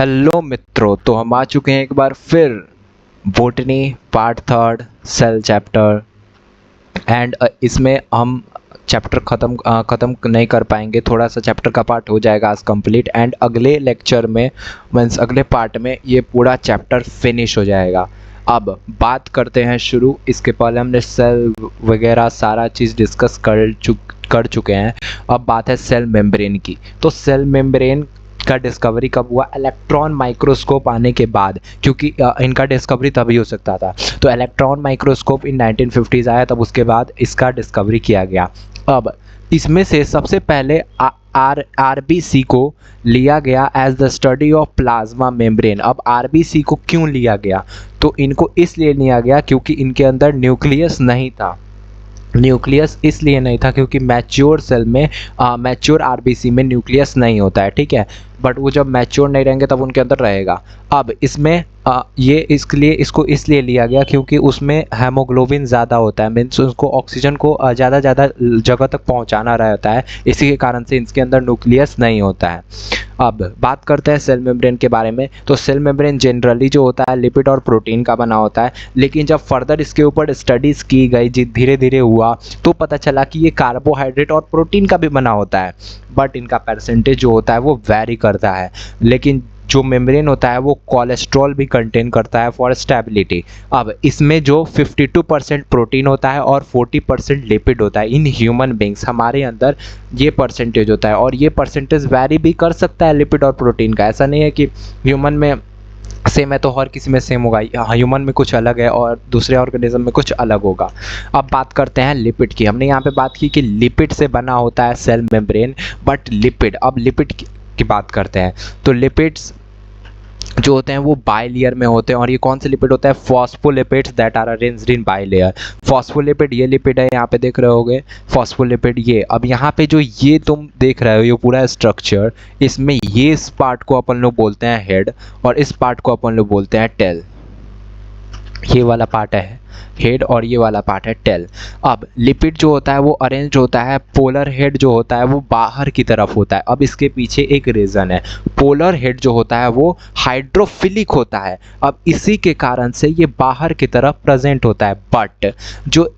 Hello मित्रों, तो हम आ चुके हैं एक बार फिर botany part third cell chapter. And इसमें हम चैप्टर ख़त्म नहीं कर पाएंगे, थोड़ा सा चैप्टर का पार्ट हो जाएगा आज कंप्लीट। एंड अगले लेक्चर में मीन्स अगले पार्ट में ये पूरा चैप्टर फिनिश हो जाएगा। अब बात करते हैं शुरू। इसके पहले हमने सेल वगैरह सारा चीज़ डिस्कस कर चुके हैं। अब बात है सेल मेम्ब्रेन की। तो सेल मेम्ब्रेन का डिस्कवरी कब हुआ? इलेक्ट्रॉन माइक्रोस्कोप आने के बाद, क्योंकि इनका डिस्कवरी तभी हो सकता था। तो इलेक्ट्रॉन माइक्रोस्कोप इन 1950s आया, तब उसके बाद इसका डिस्कवरी किया गया। अब इसमें से सबसे पहले आरबीसी को लिया गया as the study of plasma membrane. अब आरबीसी को क्यों लिया गया? तो इनको इसलिए लिया गया क्योंकि इनके अंदर न्यूक्लियस नहीं था। न्यूक्लियस इसलिए नहीं था क्योंकि मैच्योर सेल में मैच्योर आरबीसी में न्यूक्लियस नहीं होता है, ठीक है। बट वो जब मैच्योर नहीं रहेंगे तब उनके अंदर रहेगा। अब इसमें ये इसको इसलिए लिया गया क्योंकि उसमें हेमोग्लोबिन ज़्यादा होता है, मीन्स उसको ऑक्सीजन को ज़्यादा जगह तक पहुंचाना रहता है। इसी के कारण से इसके अंदर न्यूक्लियस नहीं होता है। अब बात करते हैं सेल मेम्ब्रेन के बारे में। तो सेल मेम्ब्रेन जनरली जो होता है लिपिड और प्रोटीन का बना होता है, लेकिन जब फर्दर इसके ऊपर स्टडीज़ की गई, धीरे धीरे हुआ, तो पता चला कि ये कार्बोहाइड्रेट और प्रोटीन का भी बना होता है। बट इनका परसेंटेज जो होता है वो वेरी करता है। लेकिन जो मेम्ब्रेन होता है वो कोलेस्ट्रॉल भी कंटेन करता है फॉर स्टेबिलिटी। अब इसमें जो 52% प्रोटीन होता है और 40% लिपिड होता है। इन ह्यूमन बींग्स हमारे अंदर ये परसेंटेज होता है, और ये परसेंटेज वेरी भी कर सकता है लिपिड और प्रोटीन का। ऐसा नहीं है कि ह्यूमन में सेम है तो हर किसी में सेम होगा। ह्यूमन में कुछ अलग है और दूसरे ऑर्गेनिज्म में कुछ अलग होगा। अब बात करते हैं लिपिड की। हमने यहाँ पे बात की कि लिपिड से बना होता है सेल मेम्ब्रेन, बट लिपिड, अब लिपिड की बात करते हैं। तो लिपिड्स जो होते हैं वो बाइलेयर में होते हैं, और ये कौन से लिपिड होता है? Phospholipids that are arranged in bilayer. Phospholipid ये लिपिड है, यहाँ पे देख रहे होगे फॉस्फोलिपिड ये। अब यहाँ पे जो ये तुम देख रहे हो ये पूरा स्ट्रक्चर, इसमें ये इस पार्ट को अपन लोग बोलते हैं हेड, और इस पार्ट को अपन लोग बोलते हैं टेल। ये वाला पार्ट है हेड और ये वाला पार्ट है टेल। अब लिपिड जो होता है वो अरेंज होता है, पोलर हेड जो होता है वो बाहर की तरफ होता है। अब इसके पीछे एक रीज़न है, पोलर हेड जो होता है वो हाइड्रोफिलिक होता है। अब इसी के कारण से ये बाहर की तरफ प्रेजेंट होता है। बट जो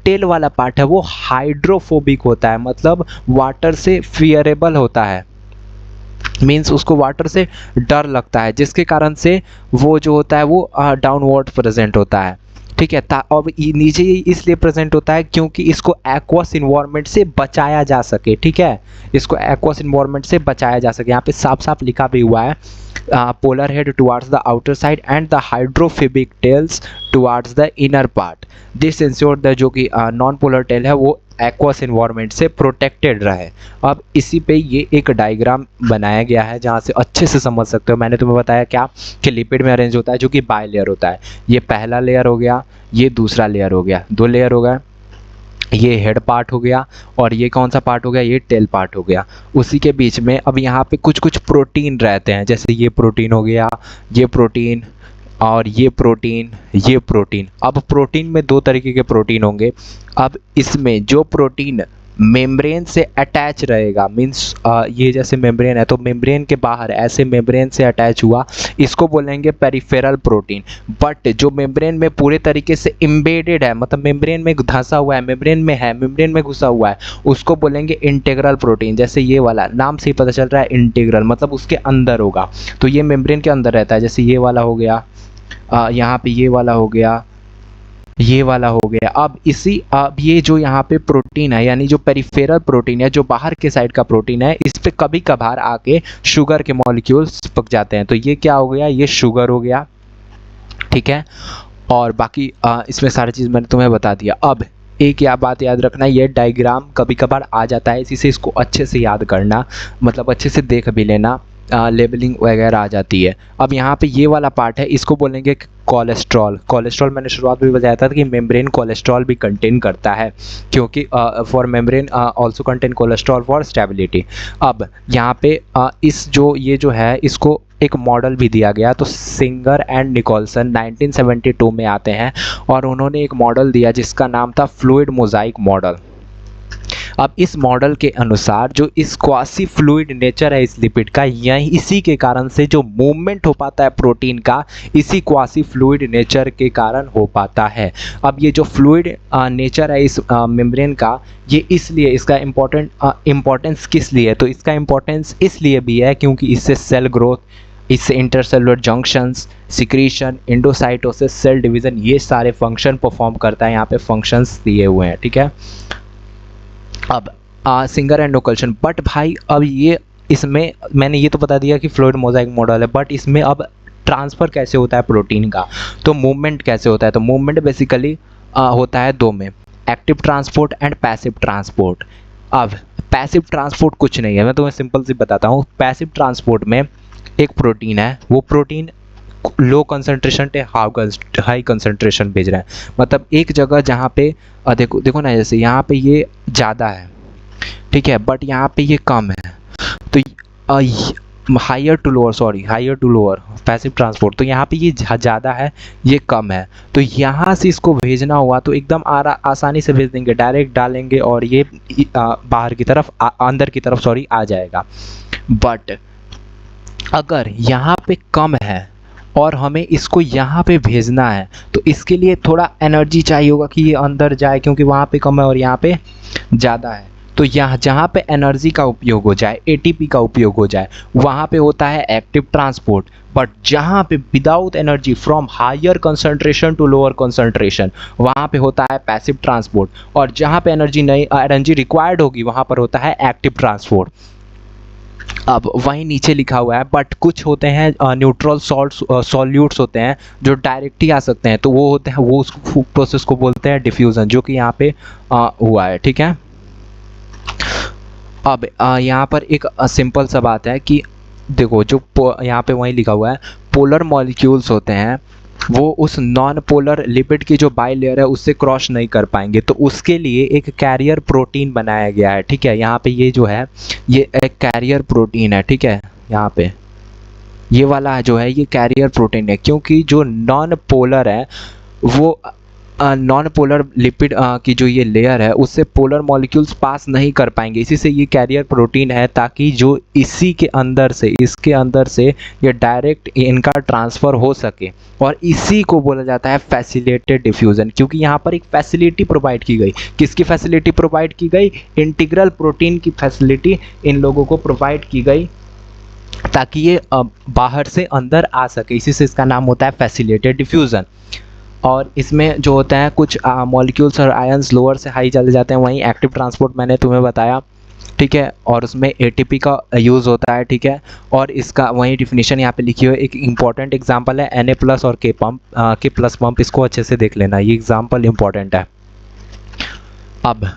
टेल वाला पार्ट है वो हाइड्रोफोबिक होता है, मतलब वाटर से फियरेबल होता है, मीन्स उसको वाटर से डर लगता है, जिसके कारण से वो जो होता है वो डाउनवर्ड प्रेजेंट होता है, ठीक है। अब नीचे इसलिए प्रेजेंट होता है क्योंकि इसको एक्वस इन्वायरमेंट से बचाया जा सके, ठीक है। इसको एक्वस इन्वायरमेंट से बचाया जा सके। यहाँ पे साफ साफ लिखा भी हुआ है, polar head towards the outer side and the hydrophobic tails towards the inner part. This ensure the जो कि नॉन पोलर टेल है वो एक्वस इन्वायरमेंट से प्रोटेक्टेड रहे। अब इसी पे ये एक डायग्राम बनाया गया है जहाँ से अच्छे से समझ सकते हो। मैंने तुम्हें बताया क्या कि लिपिड में अरेंज होता है जो कि बाइलेयर होता है। ये पहला लेयर हो गया, ये दूसरा लेयर हो गया, दो लेयर हो गया। ये हेड पार्ट हो गया और ये कौन सा पार्ट हो गया? ये टेल पार्ट हो गया। उसी के बीच में अब यहाँ पे कुछ कुछ प्रोटीन रहते हैं, जैसे ये प्रोटीन हो गया, ये प्रोटीन और ये प्रोटीन, ये प्रोटीन। अब प्रोटीन में दो तरीके के प्रोटीन होंगे। अब इसमें जो प्रोटीन मेम्ब्रेन से अटैच रहेगा, मीन्स ये जैसे मेम्ब्रेन है तो मेम्ब्रेन के बाहर ऐसे मेम्ब्रेन से अटैच हुआ, इसको बोलेंगे पेरिफेरल प्रोटीन। बट जो मेम्ब्रेन में पूरे तरीके से एम्बेडेड है, मतलब मेम्ब्रेन में धंसा हुआ है, मेम्ब्रेन में है, मेम्ब्रेन में घुसा हुआ है, उसको बोलेंगे इंटीग्रल प्रोटीन। जैसे ये वाला नाम से ही पता चल रहा है इंटीग्रल, मतलब उसके अंदर होगा। तो ये मेम्ब्रेन के अंदर रहता है, जैसे ये वाला हो गया, यहाँ पे ये वाला हो गया, ये वाला हो गया। अब ये जो यहाँ पे प्रोटीन है, यानी जो पेरिफेरल प्रोटीन है, जो बाहर के साइड का प्रोटीन है, इस पे कभी कभार आके शुगर के मॉलिक्यूल्स चिपक जाते हैं। तो ये क्या हो गया? ये शुगर हो गया, ठीक है। और बाकी इसमें सारी चीज़ मैंने तुम्हें बता दिया। अब एक बात याद रखना, ये डायग्राम कभी कभार आ जाता है, इसी से इसको अच्छे से याद करना, मतलब अच्छे से देख भी लेना, लेबलिंग वगैरह आ जाती है। अब यहाँ पे ये वाला पार्ट है, इसको बोलेंगे कोलेस्ट्रॉल। कोलेस्ट्रॉल मैंने शुरुआत में बताया था कि मेम्ब्रेन कोलेस्ट्रॉल भी कंटेन करता है, क्योंकि for membrane also contain cholesterol for stability. अब यहाँ पे ये जो है इसको एक मॉडल भी दिया गया। तो सिंगर एंड निकोलसन 1972 में आते हैं और उन्होंने एक मॉडल दिया जिसका नाम था फ्लूइड मोजाइक मॉडल। अब इस मॉडल के अनुसार जो इस क्वासी फ्लूइड नेचर है इस लिपिड का, यही इसी के कारण से जो मूवमेंट हो पाता है प्रोटीन का, इसी क्वासी फ्लूइड नेचर के कारण हो पाता है। अब ये जो फ्लूइड नेचर है इस मेम्ब्रेन का, ये इसलिए इसका इम्पोर्टेंस किस लिए है, तो इसका इम्पोर्टेंस इसलिए भी है क्योंकि इससे सेल ग्रोथ, इससे intercellular junctions, secretion, endocytosis, cell division, ये सारे फंक्शन परफॉर्म करता है। यहाँ पे फंक्शंस दिए हुए हैं, ठीक है। अब सिंगर एंड नोकल्शन, बट भाई अब ये इसमें मैंने ये तो बता दिया कि फ्लूइड मोजाइक मॉडल है, बट इसमें अब ट्रांसफ़र कैसे होता है प्रोटीन का, तो मूवमेंट कैसे होता है, तो मूवमेंट बेसिकली होता है दो में, active transport and passive transport. अब पैसिव ट्रांसपोर्ट कुछ नहीं है, मैं तुम्हें सिंपल सी बताता हूँ। पैसिव ट्रांसपोर्ट में एक प्रोटीन है, वो प्रोटीन लो कंसंट्रेशन से हाई कंसंट्रेशन भेज रहा है, मतलब एक जगह जहाँ पे देखो ना, जैसे यहाँ पे ये ज़्यादा है, ठीक है, बट यहाँ पे ये कम है, तो higher to lower passive transport, तो यहाँ पे ये ज़्यादा है, ये कम है, तो यहाँ से इसको भेजना हुआ तो एकदम आसानी से भेज देंगे, डायरेक्ट डालेंगे और ये बाहर की तरफ अंदर की तरफ आ जाएगा। बट अगर यहाँ पे कम है और हमें इसको यहाँ पे भेजना है, तो इसके लिए थोड़ा एनर्जी चाहिए होगा कि ये अंदर जाए, क्योंकि वहाँ पे कम है और यहाँ पे ज़्यादा है। तो यहाँ जहाँ पे एनर्जी का उपयोग हो जाए, एटीपी का उपयोग हो जाए, वहाँ पे होता है एक्टिव ट्रांसपोर्ट। बट जहाँ पे without energy from higher concentration to lower concentration, वहाँ पे होता है पैसिव ट्रांसपोर्ट। और जहाँ पे एनर्जी रिक्वायर्ड होगी, वहाँ पर होता है एक्टिव ट्रांसपोर्ट। अब वहीं नीचे लिखा हुआ है, बट कुछ होते हैं न्यूट्रल सॉल्यूट्स होते हैं जो डायरेक्ट ही आ सकते हैं, तो वो होते हैं, वो उस प्रोसेस को बोलते हैं डिफ्यूज़न, जो कि यहाँ पे हुआ है, ठीक है। अब यहाँ पर एक सिंपल सा बात है कि देखो, जो यहाँ पे वहीं लिखा हुआ है, पोलर मॉलिक्यूल्स होते हैं वो उस नॉन पोलर लिपिड की जो बाई लेयर है उससे क्रॉस नहीं कर पाएंगे, तो उसके लिए एक कैरियर प्रोटीन बनाया गया है, ठीक है। यहाँ पे ये जो है, ये एक कैरियर प्रोटीन है, ठीक है। यहाँ पे ये वाला जो है, ये कैरियर प्रोटीन है, क्योंकि जो नॉन पोलर है वो नॉन पोलर लिपिड की जो ये लेयर है उससे पोलर मॉलिक्यूल्स पास नहीं कर पाएंगे, इसी से ये कैरियर प्रोटीन है, ताकि जो इसी के अंदर से, इसके अंदर से ये डायरेक्ट इनका ट्रांसफ़र हो सके। और इसी को बोला जाता है फैसिलिटेटेड डिफ्यूज़न, क्योंकि यहाँ पर एक फैसिलिटी प्रोवाइड की गई। किसकी फैसिलिटी प्रोवाइड की गई? इंटीग्रल प्रोटीन की फैसिलिटी इन लोगों को प्रोवाइड की गई, ताकि ये बाहर से अंदर आ सके, इसी से इसका नाम होता है फैसिलिटेटेड डिफ्यूज़न। और इसमें जो होता है, कुछ मॉलिक्यूल्स और आयंस लोअर से हाई चले जाते हैं, वहीं एक्टिव ट्रांसपोर्ट मैंने तुम्हें बताया, ठीक है। और उसमें एटीपी का यूज़ होता है, ठीक है। और इसका वही डिफिनीशन यहाँ पे लिखी हुई है। एक इंपॉर्टेंट एग्जांपल है Na+ और K+ पंप, इसको अच्छे से देख लेना, ये एग्जांपल इंपॉर्टेंट है। अब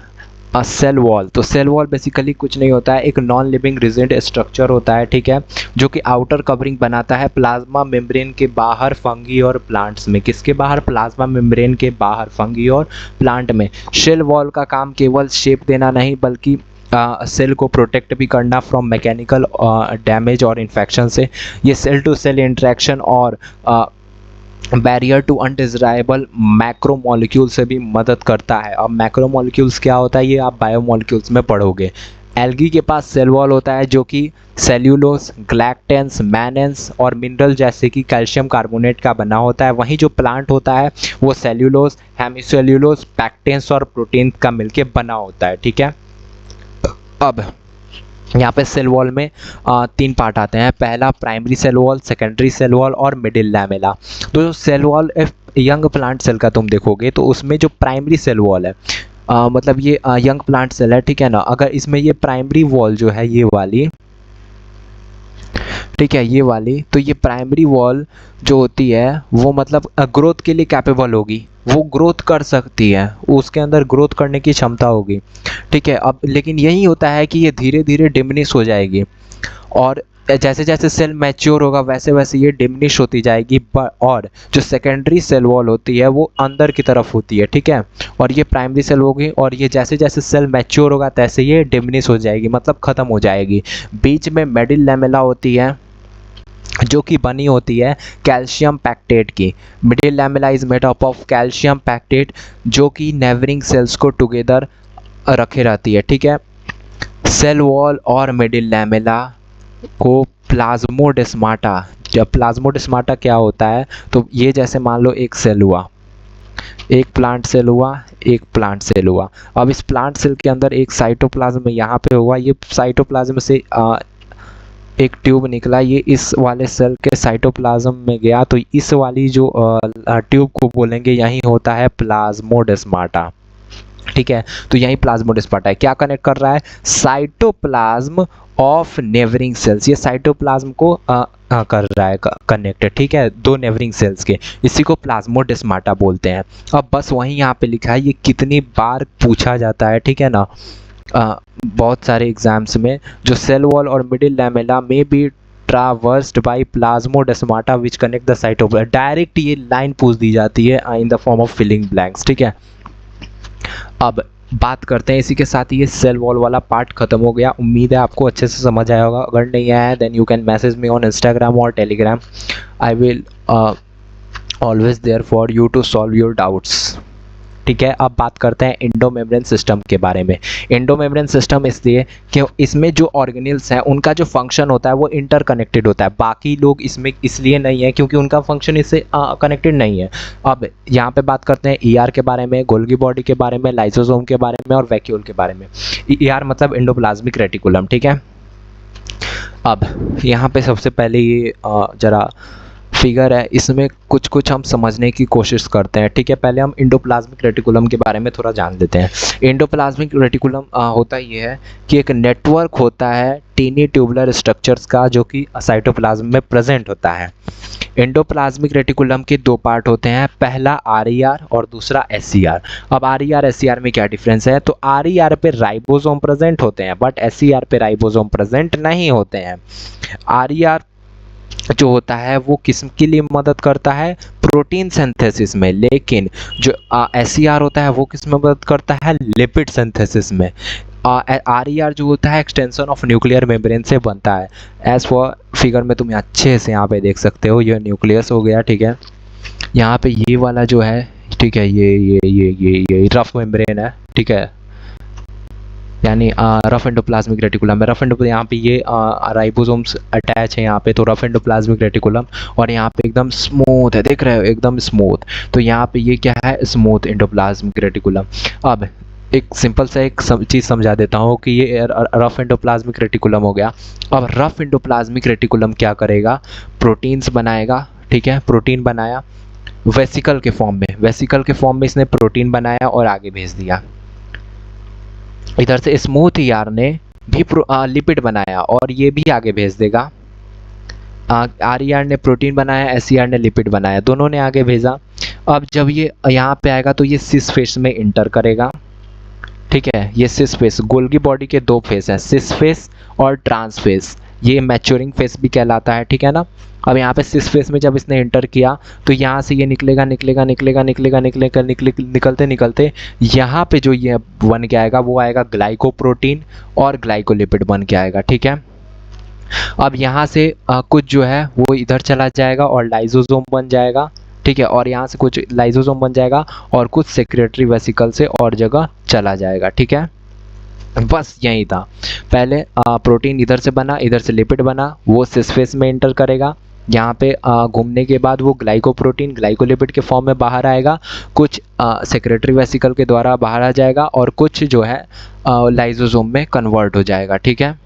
सेल वॉल, तो सेल वॉल बेसिकली कुछ नहीं होता है, एक नॉन लिविंग रिजिड स्ट्रक्चर होता है, ठीक है, जो कि आउटर कवरिंग बनाता है प्लाज्मा मेम्ब्रेन के बाहर फंगी और प्लांट्स में। किसके बाहर? प्लाज्मा मेम्ब्रेन के बाहर, फंगी और प्लांट में। सेल वॉल का काम केवल शेप देना नहीं, बल्कि सेल को प्रोटेक्ट भी करना फ्रॉम मैकेनिकल डैमेज और इन्फेक्शन से। ये सेल टू सेल इंटरेक्शन और बैरियर टू अनडिजायरेबल मैक्रोमोलिक्यूल से भी मदद करता है। अब मैक्रोमोलिक्यूल्स क्या होता है, ये आप बायोमोलिक्यूल्स में पढ़ोगे। एल्गी के पास सेल वॉल होता है, जो कि सेल्यूलोज, ग्लैक्टेंस, मैनेंस और मिनरल जैसे कि कैल्शियम कार्बोनेट का बना होता है। वहीं जो प्लांट होता है वो सेल्यूलोज, हेमिसेल्यूलोज, पैक्टेंस और प्रोटीन का मिलके बना होता है, ठीक है। अब यहाँ पे सेल वॉल में 3 पार्ट आते हैं। पहला primary cell wall, secondary cell wall और मिडिल लैमेला। तो जो cell wall young plant cell का तुम देखोगे, तो उसमें जो प्राइमरी सेल वॉल है, मतलब ये यंग प्लांट सेल है, ठीक है ना। अगर इसमें ये प्राइमरी वॉल जो है, ये वाली, ठीक है, ये वाली, तो ये प्राइमरी वॉल जो होती है वो मतलब ग्रोथ के लिए कैपेबल होगी, वो ग्रोथ कर सकती है, उसके अंदर ग्रोथ करने की क्षमता होगी, ठीक है। अब लेकिन यही होता है कि ये धीरे धीरे डिमिनिश हो जाएगी, और जैसे जैसे सेल मैच्योर होगा वैसे वैसे ये डिमिनिश होती जाएगी। और जो सेकेंडरी सेल वॉल होती है वो अंदर की तरफ होती है, ठीक है, और ये प्राइमरी सेल होगी, और ये जैसे जैसे सेल मैच्योर होगा तैसे ये डिमिनिश हो जाएगी, मतलब ख़त्म हो जाएगी। बीच में मिडिल लैमेला होती है, जो कि बनी होती है कैल्शियम पैक्टेट की। Middle lamella is made up of calcium pectate, जो कि नेबरिंग सेल्स को टुगेदर रखे रहती है, ठीक है। सेल वॉल और मिडिल लैमेला को प्लाज्मोडेस्माटा, जब प्लाज्मोडेस्माटा क्या होता है, तो ये जैसे मान लो एक सेल हुआ, एक प्लांट सेल हुआ, एक प्लांट सेल हुआ। अब इस प्लांट सेल के अंदर एक साइटोप्लाज्म यहाँ पे हुआ, ये साइटोप्लाज्म से एक ट्यूब निकला, ये इस वाले सेल के साइटोप्लाज्म में गया, तो इस वाली जो ट्यूब को बोलेंगे यही होता है प्लाज्मोडेस्माटा, ठीक है। तो यही प्लाज्मोडेस्माटा है, क्या कनेक्ट कर रहा है, साइटोप्लाज्म ऑफ नेबरिंग सेल्स, ये साइटोप्लाज्म को कर रहा है कनेक्टेड, ठीक है, दो नेबरिंग सेल्स के, इसी को प्लाज्मोडेस्माटा बोलते हैं। अब बस वहीं यहाँ पे लिखा है, ये कितनी बार पूछा जाता है, ठीक है ना, बहुत सारे एग्जाम्स में, जो सेल वॉल और मिडिल लैमेला में be traversed by plasmodesmata which connect the cytoplasm, direct ये लाइन पूछ दी जाती है in the form of filling blanks, ठीक है। अब बात करते हैं, इसी के साथ ये सेल वॉल वाला पार्ट खत्म हो गया। उम्मीद है आपको अच्छे से समझ आया होगा, अगर नहीं आया है then you can message me on Instagram और Telegram, I will always there for you to solve your doubts, ठीक है। अब बात करते हैं एंडोमेम्ब्रेन सिस्टम के बारे में। एंडोमेम्ब्रेन सिस्टम इसलिए कि इसमें जो ऑर्गेनेल्स हैं उनका जो फंक्शन होता है वो इंटरकनेक्टेड होता है, बाकी लोग इसमें इसलिए नहीं है क्योंकि उनका फंक्शन इससे कनेक्टेड नहीं है। अब यहाँ पे बात करते हैं ईआर के बारे में, गोल्गी बॉडी के बारे में, लाइसोसोम के बारे में और वैक्यूल के बारे में। ईआर मतलब एंडोप्लाज्मिक रेटिकुलम, ठीक है। अब यहाँ पे सबसे पहले ये जरा फिगर है, इसमें कुछ कुछ हम समझने की कोशिश करते हैं, ठीक है। पहले हम एंडोप्लाज्मिक रेटिकुलम के बारे में थोड़ा जान लेते हैं। एंडोप्लाज्मिक रेटिकुलम होता ये है कि एक नेटवर्क होता है टीनी ट्यूबुलर स्ट्रक्चर्स का जो कि साइटोप्लाज्म में प्रेजेंट होता है। एंडोप्लाज्मिक रेटिकुलम के दो पार्ट होते हैं, पहला आरईआर और दूसरा एसईआर। अब आरईआर एसईआर में क्या डिफरेंस है, तो आरईआर पे राइबोसोम प्रेजेंट होते हैं बट एसईआर पे राइबोसोम प्रेजेंट नहीं होते हैं। आरईआर जो होता है वो किस के लिए मदद करता है, प्रोटीन सिंथेसिस में, लेकिन जो एसईआर होता है वो किस में मदद करता है, लिपिड सिंथेसिस में। आरईआर जो होता है एक्सटेंशन ऑफ न्यूक्लियर मेम्ब्रेन से बनता है। एज फॉर फिगर में तुम अच्छे से यहाँ पे देख सकते हो, ये न्यूक्लियस हो गया, ठीक है। यहाँ पे ये वाला जो है, ठीक है, ये रफ मेम्ब्रेन है, ठीक है, यानी रफ एंडोप्लाज्मिक रेटिकुलम है। रफ एंडो यहाँ पे ये राइबोसोम्स अटैच है यहाँ पे, तो रफ एंडोप्लाज्मिक रेटिकुलम, और यहाँ पे एकदम स्मूथ है, देख रहे हो एकदम स्मूथ, तो यहाँ पे ये क्या है, स्मूथ एंडोप्लाज्मिक रेटिकुलम। अब एक सिंपल सा एक चीज़ समझा देता हूँ कि ये रफ एंडोप्लाज्मिक रेटिकुलम हो गया। अब रफ एंडोप्लाज्मिक रेटिकुलम क्या करेगा, प्रोटीन्स बनाएगा, ठीक है, प्रोटीन बनाया वेसिकल के फॉर्म में, वेसिकल के फॉर्म में इसने प्रोटीन बनाया और आगे भेज दिया। इधर से स्मूथ ईआर ने भी लिपिड बनाया और ये भी आगे भेज देगा। आरईआर ने प्रोटीन बनाया, एसईआर ने लिपिड बनाया, दोनों ने आगे भेजा। अब जब ये यहाँ पे आएगा तो ये सिस फेस में इंटर करेगा, ठीक है। ये सिस फेस, गोल्गी बॉडी के दो फेस हैं, सिस फेस और ट्रांस फेस, ये मैच्योरिंग फेस भी कहलाता है, ठीक है ना। अब यहाँ पे सिस फेस में जब इसने इंटर किया तो यहाँ से ये निकलेगा निकलेगा निकलेगा निकलेगा निकलेगा निकलते निकलते यहाँ पे जो ये बन के आएगा वो आएगा ग्लाइकोप्रोटीन और ग्लाइकोलिपिड बन के आएगा, ठीक है। अब यहाँ से कुछ जो है वो इधर चला जाएगा और लाइसोसोम बन जाएगा, ठीक है, और यहाँ से कुछ लाइसोसोम बन जाएगा और कुछ सेक्रेटरी वेसिकल से और जगह चला जाएगा, ठीक है। बस यही था, पहले प्रोटीन इधर से बना, इधर से लिपिड बना, वो सिस फेस में इंटर करेगा, यहाँ पे घूमने के बाद वो ग्लाइकोप्रोटीन ग्लाइकोलिपिड के फॉर्म में बाहर आएगा, कुछ सेक्रेटरी वेसिकल के द्वारा बाहर आ जाएगा और कुछ जो है लाइसोसोम में कन्वर्ट हो जाएगा, ठीक है।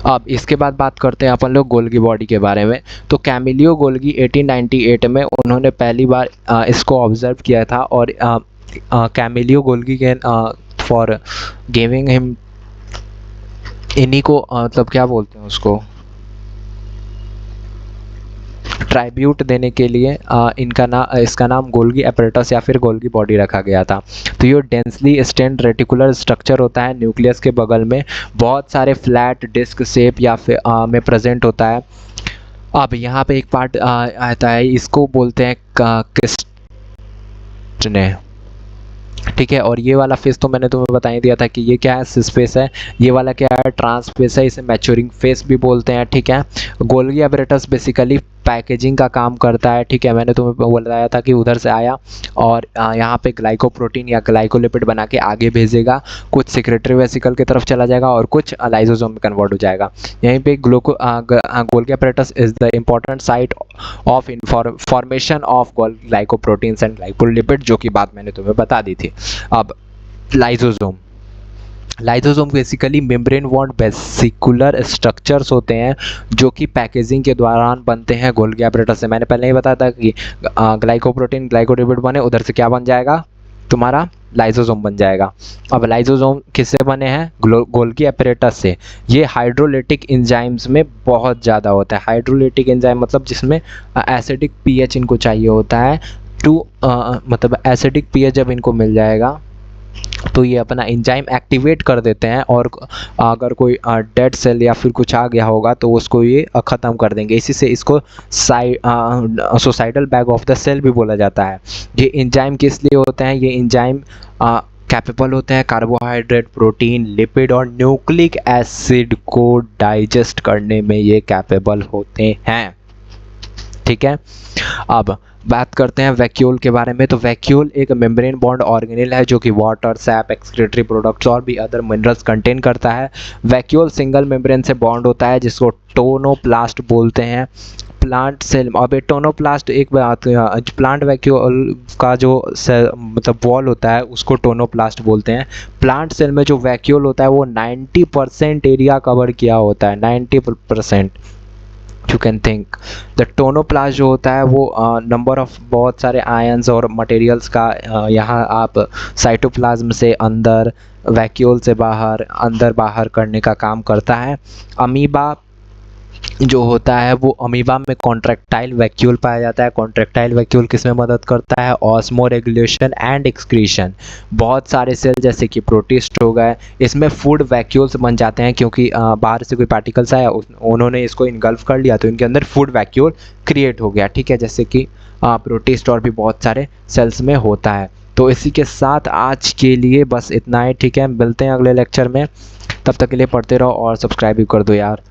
अब इसके बाद बात करते हैं अपन लोग गोल्गी बॉडी के बारे में। तो कैमिलियो गोल्गी 1898 में उन्होंने पहली बार इसको ऑब्जर्व किया था और कैमिलियो गोल्गी के फॉर गिविंग हिम, इन्हीं को मतलब क्या बोलते हैं उसको, ट्राइब्यूट देने के लिए इसका नाम गोल्गी एपरेटस या फिर गोल्गी बॉडी रखा गया था। तो ये डेंसली स्टेन्ड रेटिकुलर स्ट्रक्चर होता है, न्यूक्लियस के बगल में बहुत सारे फ्लैट डिस्क शेप या फिर में प्रेजेंट होता है। अब यहाँ पे एक पार्ट आता है, इसको बोलते हैं किस्टने, ठीक है। और ये वाला फेस तो मैंने तुम्हें बता ही दिया था कि ये क्या है, सिस फेस है। ये वाला क्या है, ट्रांस फेस है, इसे मैच्योरिंग फेस भी बोलते हैं, ठीक है। गोल्गी एपरेटस बेसिकली पैकेजिंग का काम करता है, ठीक है। मैंने तुम्हें बताया था कि उधर से आया और यहाँ पे ग्लाइकोप्रोटीन या ग्लाइकोलिपिड बना के आगे भेजेगा, कुछ सेक्रेटरी वेसिकल की तरफ चला जाएगा और कुछ लाइसोसोम में कन्वर्ट हो जाएगा। यहीं पे Golgi apparatus is the important site of formation of glycoproteins and glycolipid, जो कि बात मैंने तुम्हें बता दी थी। अब लाइसोसोम बेसिकली मेम्ब्रेन वॉन्ड वेसिकुलर स्ट्रक्चर्स होते हैं जो कि पैकेजिंग के दौरान बनते हैं गोल्गी apparatus से। मैंने पहले ही बताया था कि ग्लाइकोप्रोटीन ग्लाइकोलिपिड बने, उधर से क्या बन जाएगा, तुम्हारा लाइसोसोम बन जाएगा। अब लाइसोसोम किससे बने हैं, गोल्गी apparatus से। ये हाइड्रोलिटिक एंजाइम्स में बहुत ज़्यादा होता है। हाइड्रोलिटिक एंजाइम मतलब जिसमें एसिडिक पीएच इनको चाहिए होता है मतलब एसिडिक पीएच जब इनको मिल जाएगा तो ये अपना एंजाइम एक्टिवेट कर देते हैं और अगर कोई डेड सेल या फिर कुछ आ गया होगा तो उसको ये ख़त्म कर देंगे। इसी से इसको suicidal bag of the cell भी बोला जाता है। ये एंजाइम किस लिए होते हैं, ये एंजाइम कैपेबल होते हैं कार्बोहाइड्रेट, प्रोटीन, लिपिड और न्यूक्लिक एसिड को डाइजेस्ट करने में ये कैपेबल होते हैं, ठीक है। अब बात करते हैं वैक्यूल के बारे में। तो वैक्यूल एक मेम्ब्रेन बॉन्ड ऑर्गेनेल है जो कि वाटर, सैप, एक्सक्रीटरी प्रोडक्ट्स और भी अदर मिनरल्स कंटेन करता है। वैक्यूल सिंगल मेम्ब्रेन से बॉन्ड होता है जिसको टोनोप्लास्ट बोलते हैं। प्लांट सेल, अब ये टोनोप्लास्ट एक बात, प्लांट वैक्यूल का जो मतलब वॉल होता है उसको टोनोप्लास्ट बोलते हैं। प्लांट सेल में जो वैक्यूल होता है वो 90% एरिया कवर किया होता है, 90%। You can think the tonoplast जो होता है वो नंबर ऑफ बहुत सारे आयंस और मटेरियल्स का यहाँ आप साइटोप्लाज्म से अंदर, वैक्यूल से बाहर, अंदर बाहर करने का काम करता है। अमीबा जो होता है वो अमीबा में कॉन्ट्रैक्टाइल वैक्यूल पाया जाता है। कॉन्ट्रैक्टाइल वैक्यूल किस में मदद करता है, ऑस्मो रेगुलेशन एंड एक्सक्रीशन। बहुत सारे सेल जैसे कि प्रोटिस्ट हो गए, इसमें फूड वैक्यूल्स बन जाते हैं क्योंकि बाहर से कोई पार्टिकल्स आया उन्होंने इसको इनगल्फ कर लिया तो इनके अंदर फूड वैक्यूल क्रिएट हो गया, ठीक है, जैसे कि प्रोटिस्ट और भी बहुत सारे सेल्स में होता है। तो इसी के साथ आज के लिए बस इतना ही, ठीक है। मिलते हैं अगले लेक्चर में, तब तक के लिए पढ़ते रहो और सब्सक्राइब भी कर दो यार।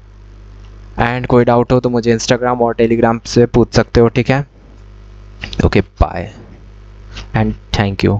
एंड कोई डाउट हो तो मुझे इंस्टाग्राम और टेलीग्राम से पूछ सकते हो, ठीक है। Okay, bye and thank you.